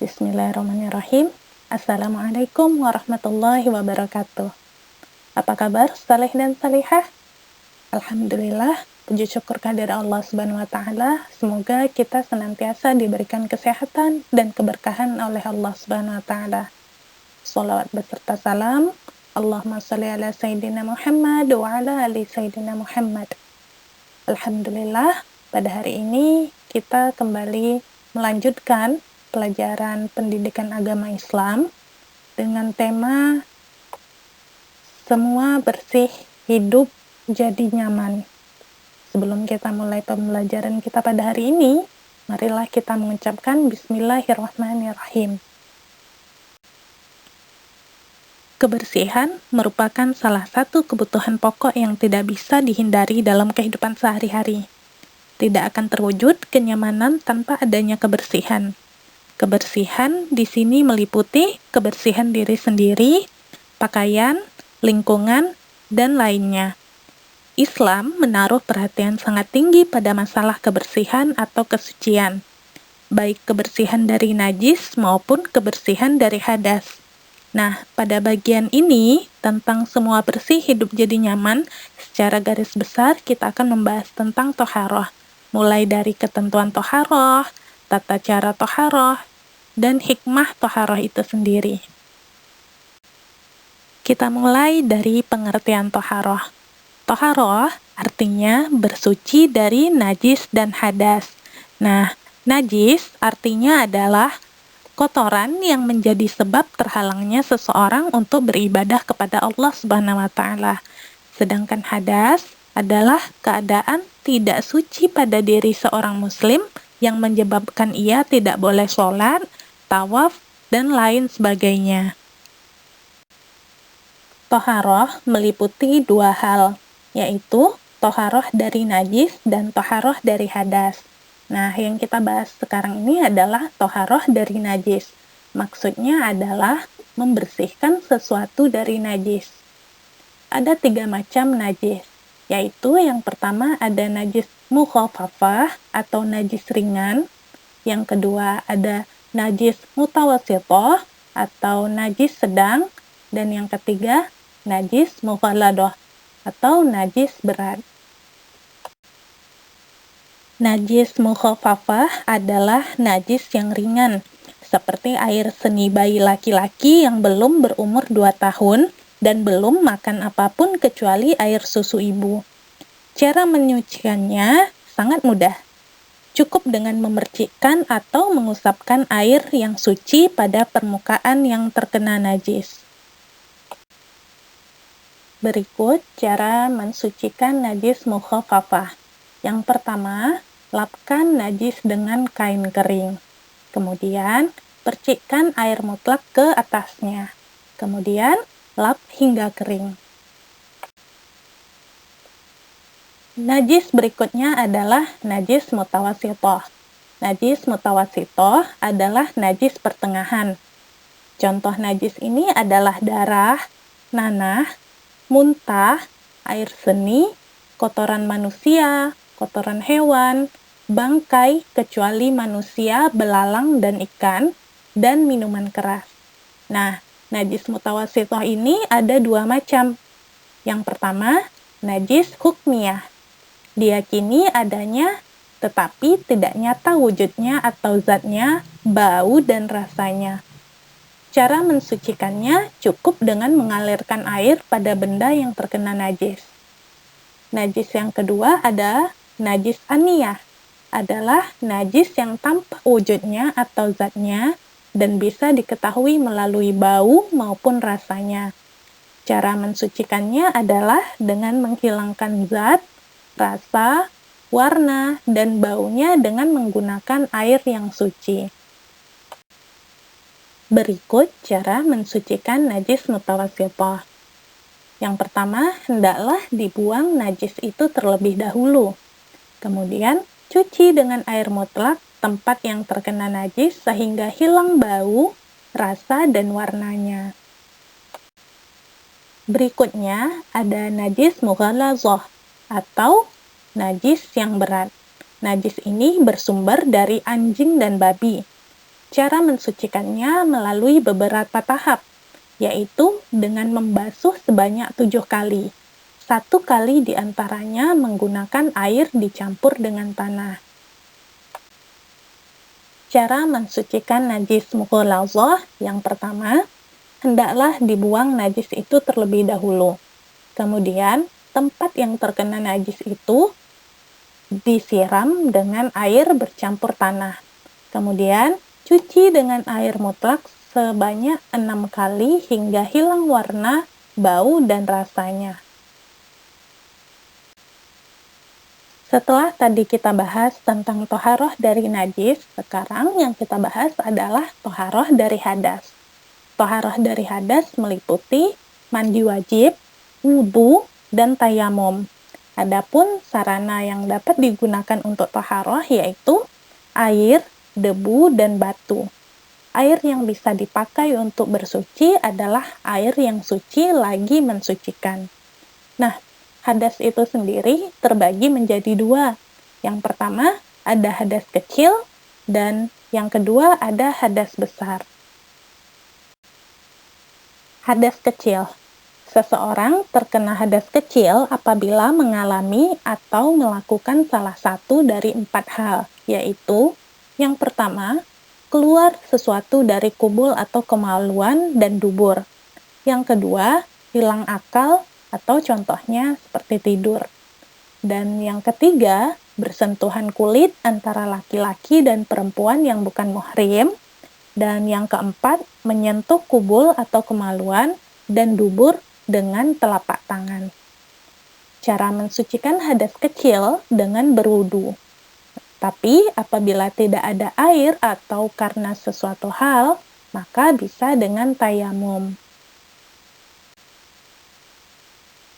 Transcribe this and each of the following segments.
Bismillahirrahmanirrahim. Assalamualaikum warahmatullahi wabarakatuh. Apa kabar saleh dan salihah? Alhamdulillah, puji syukur kehadirat Allah Subhanahu wa taala. Semoga kita senantiasa diberikan kesehatan dan keberkahan oleh Allah Subhanahu wa taala. Shalawat beserta salam. Allahumma shalli ala sayyidina Muhammad wa ala ali sayyidina Muhammad. Alhamdulillah, pada hari ini kita kembali melanjutkan pelajaran pendidikan agama Islam dengan tema semua bersih, hidup jadi nyaman. Sebelum kita mulai pembelajaran kita pada hari ini, marilah kita mengucapkan Bismillahirrahmanirrahim. Kebersihan merupakan salah satu kebutuhan pokok yang tidak bisa dihindari dalam kehidupan sehari-hari. Tidak akan terwujud kenyamanan tanpa adanya kebersihan. Kebersihan di sini meliputi kebersihan diri sendiri, pakaian, lingkungan, dan lainnya. Islam menaruh perhatian sangat tinggi pada masalah kebersihan atau kesucian, baik kebersihan dari najis maupun kebersihan dari hadas. Nah, pada bagian ini, tentang semua bersih hidup jadi nyaman, secara garis besar kita akan membahas tentang toharoh, mulai dari ketentuan toharoh, tata cara toharoh, dan hikmah toharoh itu sendiri. Kita mulai dari pengertian toharoh. Toharoh artinya bersuci dari najis dan hadas. Nah, najis artinya adalah kotoran yang menjadi sebab terhalangnya seseorang untuk beribadah kepada Allah Subhanahu wa taala. Sedangkan hadas adalah keadaan tidak suci pada diri seorang muslim yang menyebabkan ia tidak boleh sholat, tawaf, dan lain sebagainya. Toharoh meliputi dua hal, yaitu toharoh dari najis dan toharoh dari hadas. Nah, yang kita bahas sekarang ini adalah toharoh dari najis. Maksudnya adalah membersihkan sesuatu dari najis. Ada 3 macam najis, yaitu yang pertama ada najis mukhafafah atau najis ringan, yang kedua ada najis mutawassithah atau najis sedang, dan yang ketiga najis mughalladah atau najis berat. Najis mukhafafah adalah najis yang ringan, seperti air seni bayi laki-laki yang belum berumur 2 tahun dan belum makan apapun kecuali air susu ibu. Cara menyucikannya sangat mudah. Cukup dengan memercikkan atau mengusapkan air yang suci pada permukaan yang terkena najis. Berikut cara mensucikan najis mukhafafah. Yang pertama, lapkan najis dengan kain kering. Kemudian, percikkan air mutlak ke atasnya. Kemudian, lap hingga kering. Najis berikutnya adalah najis mutawassithah. Najis mutawassithah adalah najis pertengahan. Contoh najis ini adalah darah, nanah, muntah, air seni, kotoran manusia, kotoran hewan, bangkai kecuali manusia, belalang, dan ikan, dan minuman keras. Nah, najis mutawassithah ini ada 2 macam. Yang pertama, najis hukmiyah. Diyakini adanya tetapi tidak nyata wujudnya atau zatnya, bau, dan rasanya. Cara mensucikannya cukup dengan mengalirkan air pada benda yang terkena najis. Najis yang kedua ada najis aniyah, adalah najis yang tampak wujudnya atau zatnya dan bisa diketahui melalui bau maupun rasanya. Cara mensucikannya adalah dengan menghilangkan zat, rasa, warna, dan baunya dengan menggunakan air yang suci. Berikut cara mensucikan najis mutawassithah. Yang pertama, hendaklah dibuang najis itu terlebih dahulu. Kemudian, cuci dengan air mutlak tempat yang terkena najis sehingga hilang bau, rasa, dan warnanya. Berikutnya, ada najis mughalladah atau najis yang berat. Najis ini bersumber dari anjing dan babi. Cara mensucikannya melalui beberapa tahap, yaitu dengan membasuh sebanyak 7 kali. 1 kali diantaranya menggunakan air dicampur dengan tanah. Cara mensucikan najis mughaladzah yang pertama, hendaklah dibuang najis itu terlebih dahulu. Kemudian, tempat yang terkena najis itu disiram dengan air bercampur tanah. Kemudian, cuci dengan air mutlak sebanyak 6 kali hingga hilang warna, bau, dan rasanya. Setelah tadi kita bahas tentang toharoh dari najis, sekarang yang kita bahas adalah toharoh dari hadas. Toharoh dari hadas meliputi mandi wajib, wudhu, dan tayamum. Adapun sarana yang dapat digunakan untuk toharoh yaitu air, debu, dan batu. Air yang bisa dipakai untuk bersuci adalah air yang suci lagi mensucikan. Nah, hadas itu sendiri terbagi menjadi 2. Yang pertama ada hadas kecil dan yang kedua ada hadas besar. Hadas kecil. Seseorang terkena hadas kecil apabila mengalami atau melakukan salah satu dari 4 hal, yaitu yang pertama, keluar sesuatu dari kubul atau kemaluan dan dubur. Yang kedua, hilang akal atau contohnya seperti tidur. Dan yang ketiga, bersentuhan kulit antara laki-laki dan perempuan yang bukan muhrim. Dan yang keempat, menyentuh kubul atau kemaluan dan dubur dengan telapak tangan. Cara mensucikan hadas kecil dengan berwudu. Tapi apabila tidak ada air atau karena sesuatu hal, maka bisa dengan tayamum.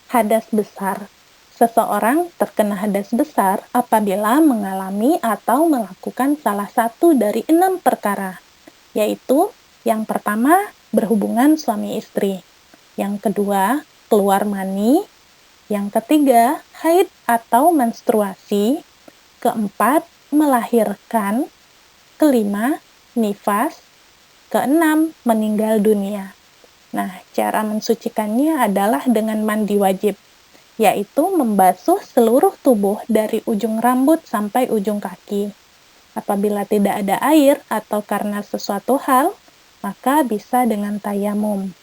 Hadas besar. Seseorang terkena hadas besar apabila mengalami atau melakukan salah satu dari 6 perkara, yaitu yang pertama, berhubungan suami istri. Yang kedua, keluar mani. Yang ketiga, haid atau menstruasi. Keempat, melahirkan. Kelima, nifas. Keenam, meninggal dunia. Nah, cara mensucikannya adalah dengan mandi wajib, yaitu membasuh seluruh tubuh dari ujung rambut sampai ujung kaki. Apabila tidak ada air atau karena sesuatu hal, maka bisa dengan tayamum.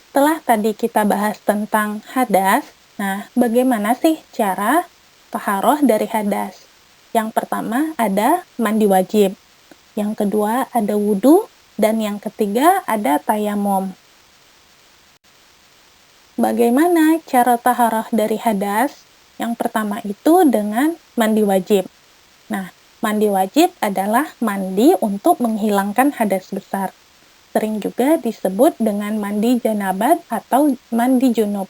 Setelah tadi kita bahas tentang hadas, nah bagaimana sih cara taharoh dari hadas? Yang pertama ada mandi wajib, yang kedua ada wudhu, dan yang ketiga ada tayamum. Bagaimana cara taharah dari hadas? Yang pertama itu dengan mandi wajib. Nah, mandi wajib adalah mandi untuk menghilangkan hadas besar. Sering juga disebut dengan mandi janabat atau mandi junub.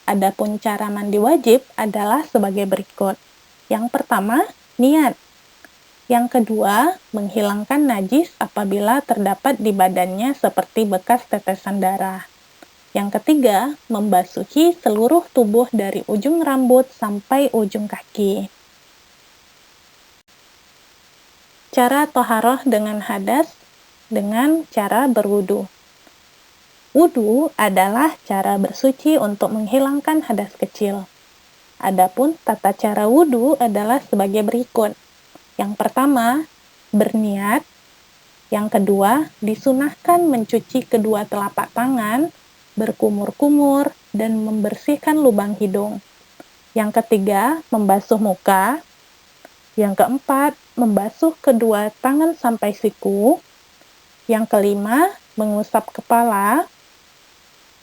Adapun cara mandi wajib adalah sebagai berikut. Yang pertama, niat. Yang kedua, menghilangkan najis apabila terdapat di badannya seperti bekas tetesan darah. Yang ketiga, membasuhi seluruh tubuh dari ujung rambut sampai ujung kaki. Cara toharoh dengan hadas dengan cara berwudu. Wudu adalah cara bersuci untuk menghilangkan hadas kecil. Adapun tata cara wudu adalah sebagai berikut. Yang pertama, berniat. Yang kedua, disunahkan mencuci kedua telapak tangan, berkumur-kumur, dan membersihkan lubang hidung. Yang ketiga, membasuh muka. Yang keempat, membasuh kedua tangan sampai siku. Yang kelima, mengusap kepala.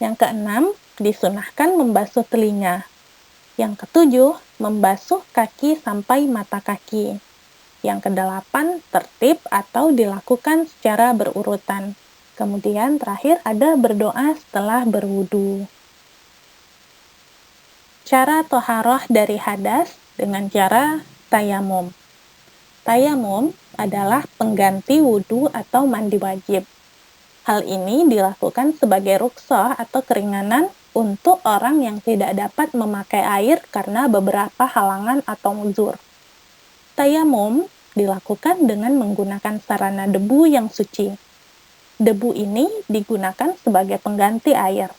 Yang keenam, disunahkan membasuh telinga. Yang ketujuh, membasuh kaki sampai mata kaki. Yang kedelapan, tertib atau dilakukan secara berurutan. Kemudian terakhir ada berdoa setelah berwudu. Cara toharoh dari hadas dengan cara tayamum. Tayamum adalah pengganti wudu atau mandi wajib. Hal ini dilakukan sebagai rukhsah atau keringanan untuk orang yang tidak dapat memakai air karena beberapa halangan atau uzur. Tayamum dilakukan dengan menggunakan sarana debu yang suci. Debu ini digunakan sebagai pengganti air.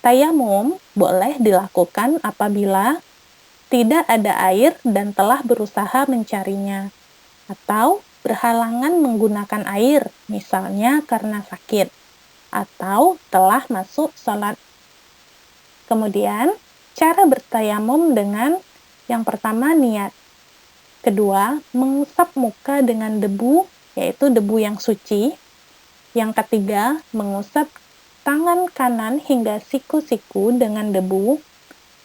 Tayamum boleh dilakukan apabila tidak ada air dan telah berusaha mencarinya, atau berhalangan menggunakan air, misalnya karena sakit, atau telah masuk sholat. Kemudian, cara bertayamum dengan yang pertama niat. Kedua, mengusap muka dengan debu, yaitu debu yang suci. Yang ketiga, mengusap tangan kanan hingga siku-siku dengan debu.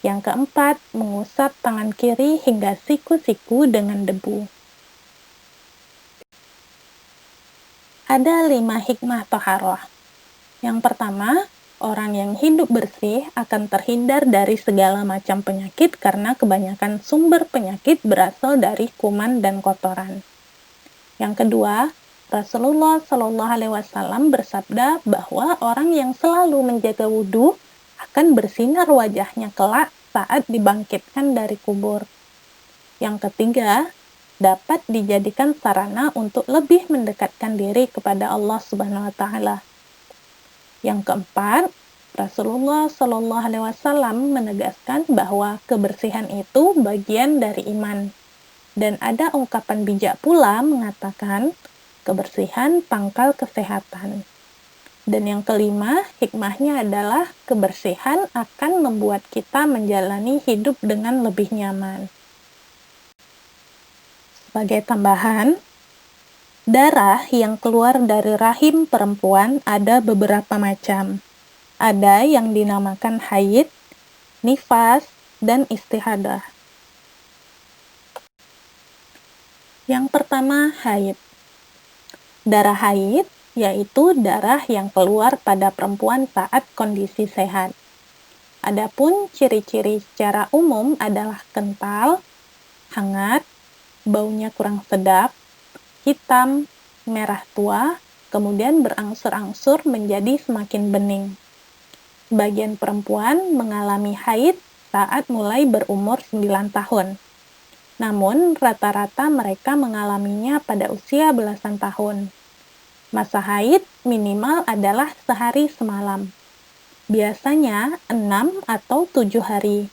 Yang keempat, mengusap tangan kiri hingga siku-siku dengan debu. Ada 5 hikmah toharoh. Yang pertama, orang yang hidup bersih akan terhindar dari segala macam penyakit karena kebanyakan sumber penyakit berasal dari kuman dan kotoran. Yang kedua, Rasulullah Shallallahu Alaihi Wasallam bersabda bahwa orang yang selalu menjaga wudhu akan bersinar wajahnya kelak saat dibangkitkan dari kubur. Yang ketiga, dapat dijadikan sarana untuk lebih mendekatkan diri kepada Allah Subhanahu Wa Taala. Yang keempat, Rasulullah Shallallahu Alaihi Wasallam menegaskan bahwa kebersihan itu bagian dari iman. Dan ada ungkapan bijak pula mengatakan, kebersihan pangkal kesehatan. Dan yang kelima, hikmahnya adalah kebersihan akan membuat kita menjalani hidup dengan lebih nyaman. Sebagai tambahan, darah yang keluar dari rahim perempuan ada beberapa macam. Ada yang dinamakan haid, nifas, dan istihadah. Yang pertama, haid. Darah haid yaitu darah yang keluar pada perempuan saat kondisi sehat. Adapun ciri-ciri secara umum adalah kental, hangat, baunya kurang sedap, hitam, merah tua, kemudian berangsur-angsur menjadi semakin bening. Sebagian perempuan mengalami haid saat mulai berumur 9 tahun. Namun, rata-rata mereka mengalaminya pada usia belasan tahun. Masa haid minimal adalah sehari semalam. Biasanya 6 atau 7 hari,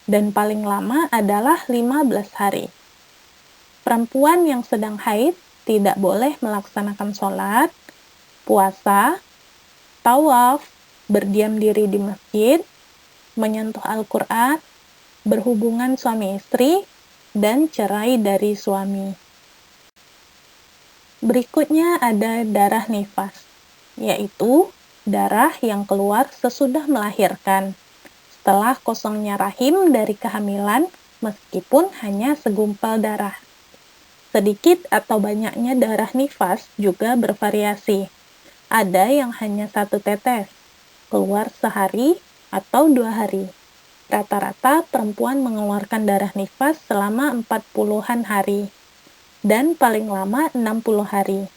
dan paling lama adalah 15 hari. Perempuan yang sedang haid tidak boleh melaksanakan sholat, puasa, tawaf, berdiam diri di masjid, menyentuh Al-Quran, berhubungan suami istri, dan cerai dari suami. Berikutnya ada darah nifas, yaitu darah yang keluar sesudah melahirkan, setelah kosongnya rahim dari kehamilan meskipun hanya segumpal darah. Sedikit atau banyaknya darah nifas juga bervariasi. Ada yang hanya 1 tetes, keluar sehari atau 2 hari. Rata-rata perempuan mengeluarkan darah nifas selama 40-an hari, dan paling lama 60 hari.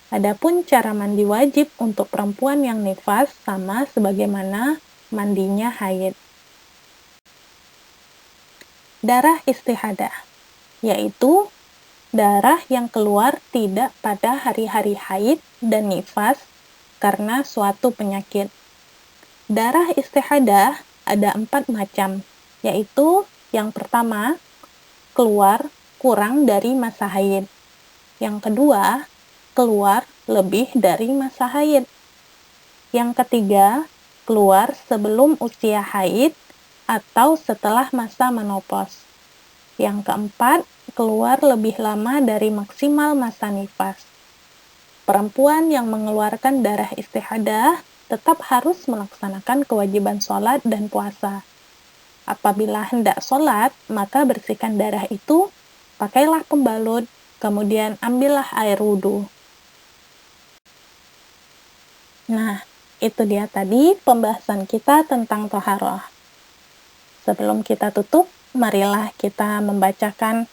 Adapun cara mandi wajib untuk perempuan yang nifas sama sebagaimana mandinya haid. Darah istihadah, yaitu darah yang keluar tidak pada hari-hari haid dan nifas karena suatu penyakit. Darah istihadah ada 4 macam, yaitu yang pertama, keluar kurang dari masa haid. Yang kedua, keluar lebih dari masa haid. Yang ketiga, keluar sebelum usia haid atau setelah masa menopause. Yang keempat, keluar lebih lama dari maksimal masa nifas. Perempuan yang mengeluarkan darah istihadah tetap harus melaksanakan kewajiban sholat dan puasa. Apabila hendak sholat, maka bersihkan darah itu, pakailah pembalut, kemudian ambillah air wudhu. Nah, itu dia tadi pembahasan kita tentang toharoh. Sebelum kita tutup, marilah kita membacakan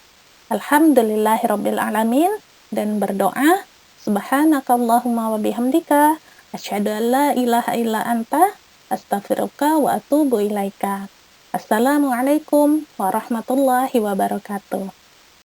Alhamdulillahirrabbilalamin dan berdoa, Subhanakallahumma wa bihamdika, asyhadu an la ilaha illa anta, astaghfiruka wa atubu ilaika. Assalamualaikum warahmatullahi wabarakatuh.